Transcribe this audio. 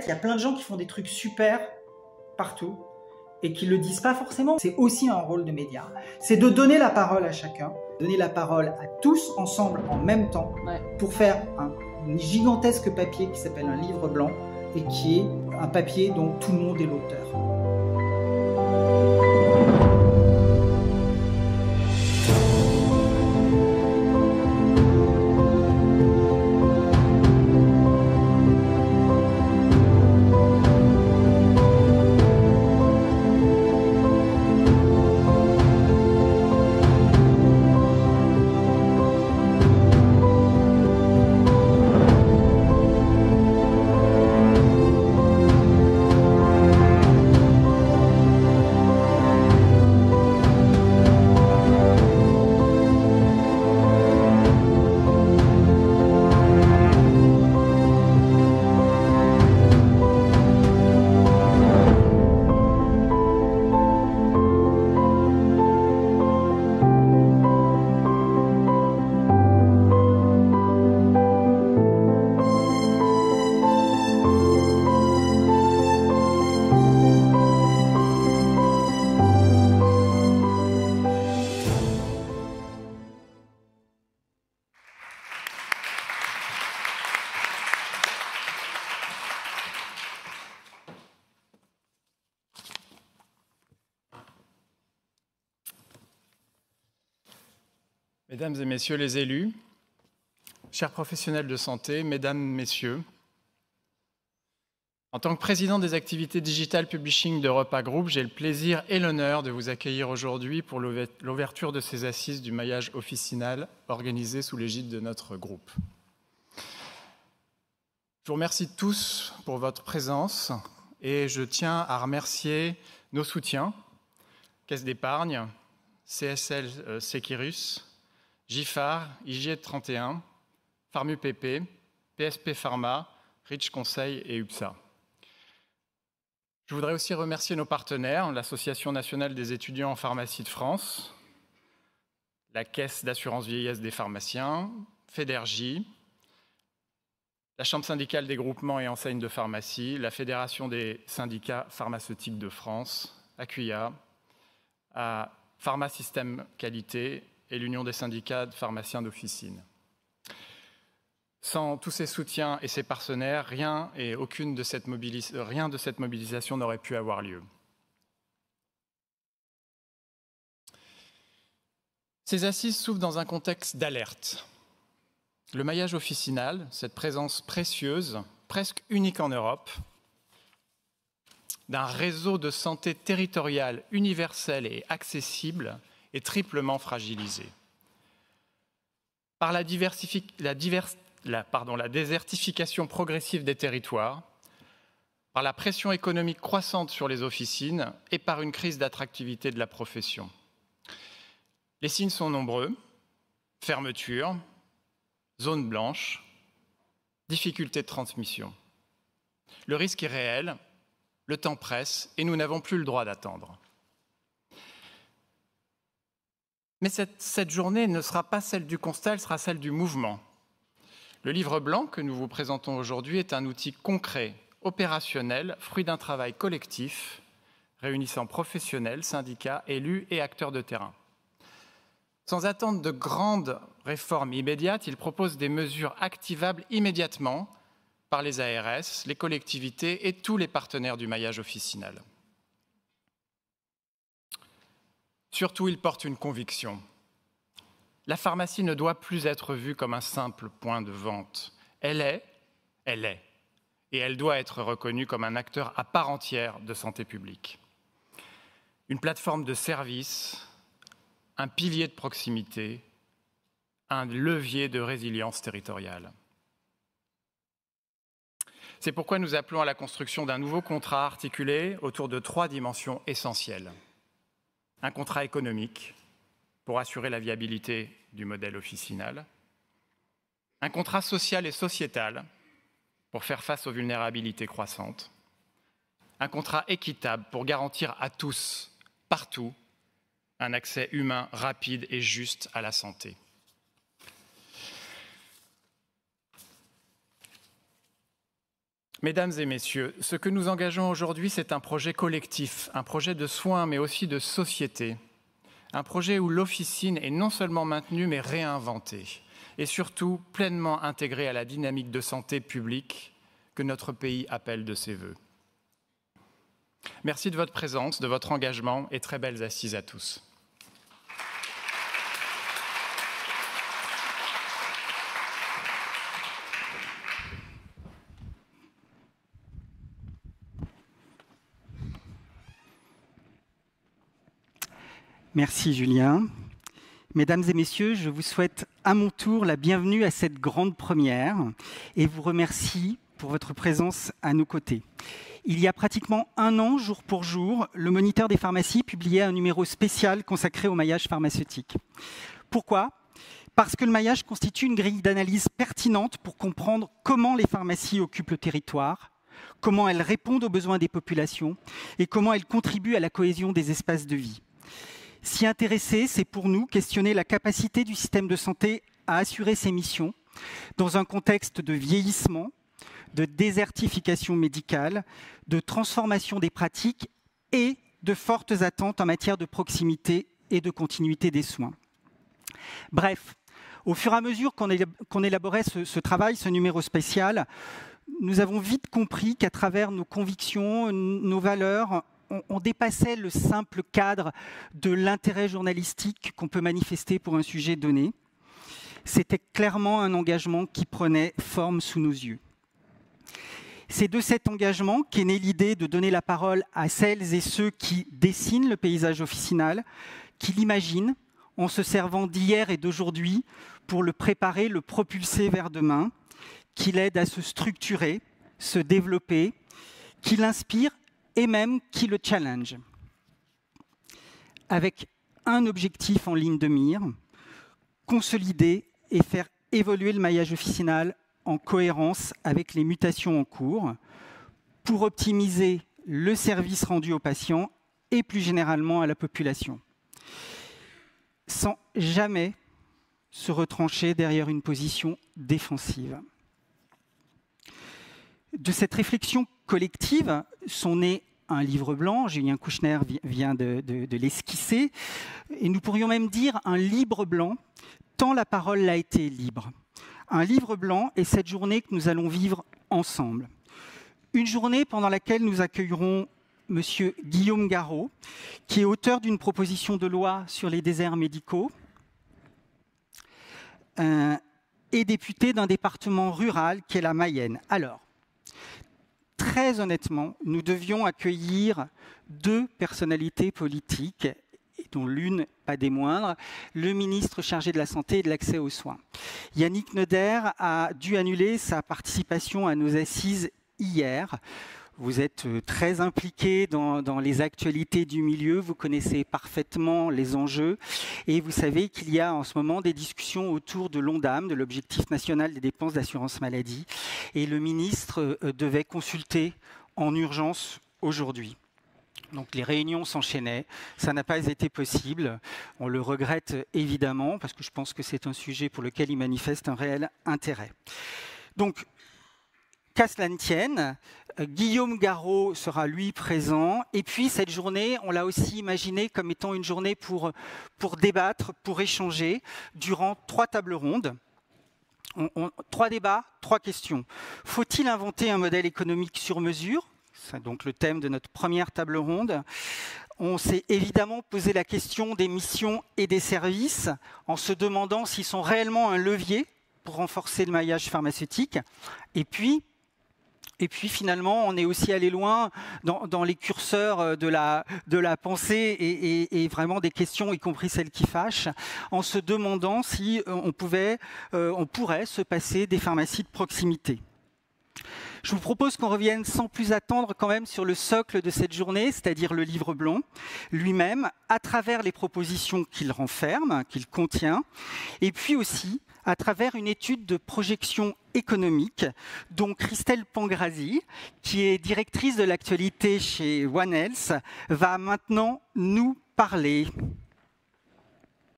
Il y a plein de gens qui font des trucs super partout et qui ne le disent pas forcément. C'est aussi un rôle de média. C'est de donner la parole à chacun, donner la parole à tous ensemble en même temps pour faire un gigantesque papier qui s'appelle un livre blanc et qui est un papier dont tout le monde est l'auteur. Mesdames et messieurs les élus, chers professionnels de santé, mesdames, messieurs, en tant que président des activités Digital Publishing d'Europa Group, j'ai le plaisir et l'honneur de vous accueillir aujourd'hui pour l'ouverture de ces assises du maillage officinal organisées sous l'égide de notre groupe. Je vous remercie tous pour votre présence et je tiens à remercier nos soutiens, Caisse d'épargne, CSL Securus, GIFAR, IGE 31, PharmuPP, PSP Pharma, Rich Conseil et UPSA. Je voudrais aussi remercier nos partenaires, l'Association nationale des étudiants en pharmacie de France, la Caisse d'assurance vieillesse des pharmaciens, Fédergie, la Chambre syndicale des groupements et enseignes de pharmacie, la Fédération des syndicats pharmaceutiques de France, ACUIA, Pharma Système Qualité et l'Union des syndicats de pharmaciens d'officine. Sans tous ces soutiens et ces partenaires, rien de cette mobilisation n'aurait pu avoir lieu. Ces assises s'ouvrent dans un contexte d'alerte. Le maillage officinal, cette présence précieuse, presque unique en Europe, d'un réseau de santé territorial, universel et accessible, est triplement fragilisé. Par la désertification progressive des territoires, par la pression économique croissante sur les officines et par une crise d'attractivité de la profession. Les signes sont nombreux, fermeture, zone blanche, difficultés de transmission. Le risque est réel, le temps presse et nous n'avons plus le droit d'attendre. Mais cette journée ne sera pas celle du constat, elle sera celle du mouvement. Le livre blanc que nous vous présentons aujourd'hui est un outil concret, opérationnel, fruit d'un travail collectif, réunissant professionnels, syndicats, élus et acteurs de terrain. Sans attendre de grandes réformes immédiates, il propose des mesures activables immédiatement par les ARS, les collectivités et tous les partenaires du maillage officinal. Surtout, il porte une conviction. La pharmacie ne doit plus être vue comme un simple point de vente. Elle est, et elle doit être reconnue comme un acteur à part entière de santé publique. Une plateforme de service, un pilier de proximité, un levier de résilience territoriale. C'est pourquoi nous appelons à la construction d'un nouveau contrat articulé autour de 3 dimensions essentielles. Un contrat économique pour assurer la viabilité du modèle officinal, un contrat social et sociétal pour faire face aux vulnérabilités croissantes, un contrat équitable pour garantir à tous, partout, un accès humain rapide et juste à la santé. Mesdames et messieurs, ce que nous engageons aujourd'hui, c'est un projet collectif, un projet de soins, mais aussi de société. Un projet où l'officine est non seulement maintenue, mais réinventée. Et surtout pleinement intégrée à la dynamique de santé publique que notre pays appelle de ses vœux. Merci de votre présence, de votre engagement et très belles assises à tous. Merci Julien. Mesdames et messieurs, je vous souhaite à mon tour la bienvenue à cette grande première et vous remercie pour votre présence à nos côtés. Il y a pratiquement un an, jour pour jour, le Moniteur des pharmacies publiait un numéro spécial consacré au maillage pharmaceutique. Pourquoi ? Parce que le maillage constitue une grille d'analyse pertinente pour comprendre comment les pharmacies occupent le territoire, comment elles répondent aux besoins des populations et comment elles contribuent à la cohésion des espaces de vie. S'y intéresser, c'est pour nous questionner la capacité du système de santé à assurer ses missions dans un contexte de vieillissement, de désertification médicale, de transformation des pratiques et de fortes attentes en matière de proximité et de continuité des soins. Bref, au fur et à mesure qu'on élaborait ce travail, ce numéro spécial, nous avons vite compris qu'à travers nos convictions, nos valeurs, on dépassait le simple cadre de l'intérêt journalistique qu'on peut manifester pour un sujet donné. C'était clairement un engagement qui prenait forme sous nos yeux. C'est de cet engagement qu'est née l'idée de donner la parole à celles et ceux qui dessinent le paysage officinal, qui l'imaginent en se servant d'hier et d'aujourd'hui pour le préparer, le propulser vers demain, qui l'aide à se structurer, se développer, qui l'inspire et même qui le challenge. Avec un objectif en ligne de mire, consolider et faire évoluer le maillage officinal en cohérence avec les mutations en cours pour optimiser le service rendu aux patients et plus généralement à la population, sans jamais se retrancher derrière une position défensive. De cette réflexion collective sont nés un livre blanc, Julien Kouchner vient de l'esquisser, et nous pourrions même dire un livre blanc, tant la parole a été libre. Un livre blanc est cette journée que nous allons vivre ensemble. Une journée pendant laquelle nous accueillerons M. Guillaume Garot, qui est auteur d'une proposition de loi sur les déserts médicaux et député d'un département rural qui est la Mayenne. Alors, très honnêtement, nous devions accueillir deux personnalités politiques, dont l'une, pas des moindres, le ministre chargé de la Santé et de l'accès aux soins. Yannick Neuder a dû annuler sa participation à nos assises hier. Vous êtes très impliqué dans les actualités du milieu, vous connaissez parfaitement les enjeux et vous savez qu'il y a en ce moment des discussions autour de l'ONDAM, de l'objectif national des dépenses d'assurance maladie, et le ministre devait consulter en urgence aujourd'hui. Donc les réunions s'enchaînaient, ça n'a pas été possible. On le regrette évidemment parce que je pense que c'est un sujet pour lequel il manifeste un réel intérêt. Donc, qu'à cela ne tienne, Guillaume Garot sera lui présent. Et puis cette journée, on l'a aussi imaginée comme étant une journée pour débattre, pour échanger durant 3 tables rondes. 3 débats, 3 questions. Faut-il inventer un modèle économique sur mesure ? C'est donc le thème de notre première table ronde. On s'est évidemment posé la question des missions et des services en se demandant s'ils sont réellement un levier pour renforcer le maillage pharmaceutique. Et puis finalement, on est aussi allé loin dans les curseurs de la pensée et vraiment des questions, y compris celles qui fâchent, en se demandant si on pourrait se passer des pharmacies de proximité. Je vous propose qu'on revienne sans plus attendre quand même sur le socle de cette journée, c'est-à-dire le livre blanc lui-même, à travers les propositions qu'il renferme, qu'il contient, et puis aussi à travers une étude de projection économique dont Christelle Pangrazi, qui est directrice de l'actualité chez One Health, va maintenant nous parler.